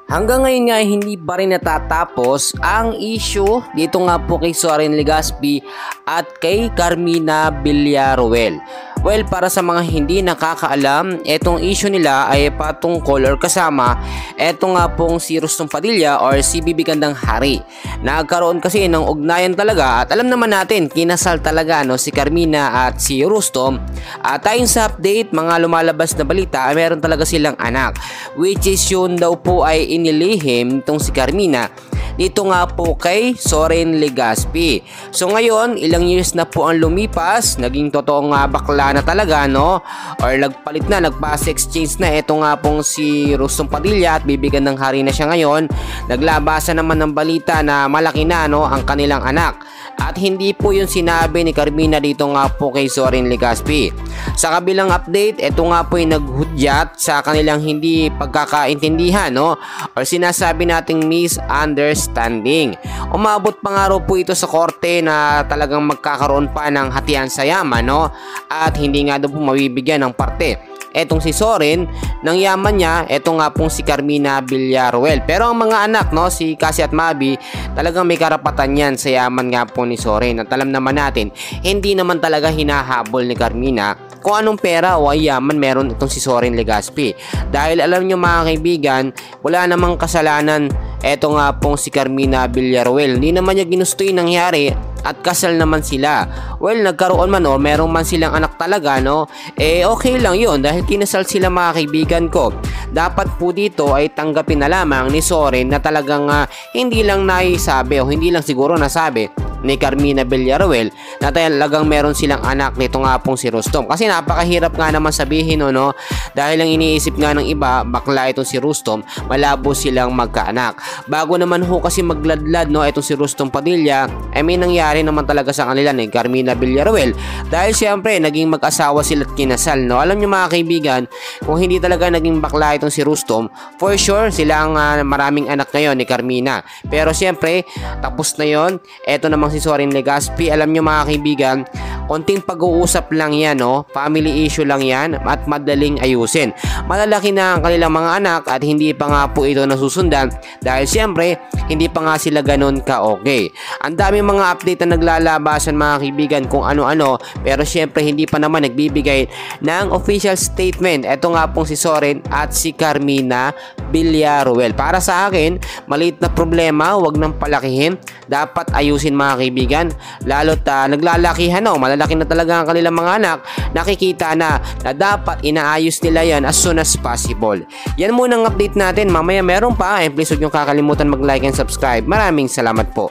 Hanggang ngayon nga hindi pa rin natatapos ang issue dito nga po kay Soren Legaspi at kay Carmina Villaruel. Well, para sa mga hindi nakakaalam, etong issue nila ay patungkol or kasama eto nga pong si Rustom Padilla or si Bibi Gandang Hari. Nagkaroon kasi ng ugnayan talaga at alam naman natin kinasal talaga si Carmina at si Rustom. At ayon sa update, mga lumalabas na balita ay meron talaga silang anak, which is yun daw po ay inilihim itong si Carmina dito nga po kay Soren Legaspi. So ngayon, ilang years na po ang lumipas, naging totoong bakla na talaga, no? Or nagpalit na, nagpass exchange na. Ito nga pong si Rustom Padilla at Bibi Gandang Hari na siya ngayon. Naglabasan naman ng balita na malaki na, no, ang kanilang anak. At hindi po yung sinabi ni Carmina dito nga po kay Soren Legaspi. Sa kabilang update, ito nga po yung naghudyat sa kanilang hindi pagkakaintindihan, no? Or sinasabi nating misunderstanding. Umabot pa nga raw po ito sa korte na talagang magkakaroon pa ng hatian sa yaman, no? At hindi nga daw po mabibigyan ng parte etong si Soren ng yaman niya, eto nga pong si Carmina Villaruel. Pero ang mga anak, no, si Cassie at Mabi, talagang may karapatan yan sa yaman nga po ni Soren. At alam naman natin, hindi naman talaga hinahabol ni Carmina kung anong pera o ay yaman meron itong si Soren Legaspi. Dahil alam nyo mga kaibigan, wala namang kasalanan eto nga pong si Carmina Villaruel. Hindi naman niya ginusto yung nangyari at kasal naman sila. Well, nagkaroon man o meron man silang anak talaga, no? Okay lang yun dahil kinasal sila mga kaibigan ko. Dapat po dito ay tanggapin na lamang ni Soren na talagang hindi lang naisabi o hindi lang siguro nasabi ni Carmina Villaruel na talagang meron silang anak nito nga pong si Rustom. Kasi napakahirap nga naman sabihin, no? Dahil ang iniisip nga ng iba, bakla itong si Rustom, malabo silang magkaanak. Bago naman ho kasi magladlad, no, itong si Rustom Padilla, may nangyari naman talaga sa kanila ni Carmina Villaruel. Dahil siyempre, naging mag-asawa sila at kinasal, no? Alam nyo mga kaibigan, kung hindi talaga naging bakla itong si Rustom, for sure, sila ang maraming anak ngayon ni Carmina. Pero siyempre, tapos na yon. Eto naman si Soren Legaspi. Alam nyo mga kaibigan, konting pag-uusap lang yan, no? Family issue lang yan at madaling ayusin. Malalaki na ang kanilang mga anak at hindi pa nga po ito nasusundan dahil siyempre hindi pa nga sila ganun ka-okay. Ang daming mga update na naglalabasan mga kaibigan kung ano-ano, pero siyempre hindi pa naman nagbibigay ng official statement. Ito nga pong si Soren at si Carmina Villaruel. Para sa akin, maliit na problema, wag nang palakihin. Dapat ayusin mga kaibigan, lalo't naglalakihan, no? Malalaki na talaga ang kanilang mga anak. Nakikita na dapat inaayos nila yan as soon as possible. Yan muna ang update natin. Mamaya meron pa. Please huwag nyo kakalimutan mag-like and subscribe. Maraming salamat po.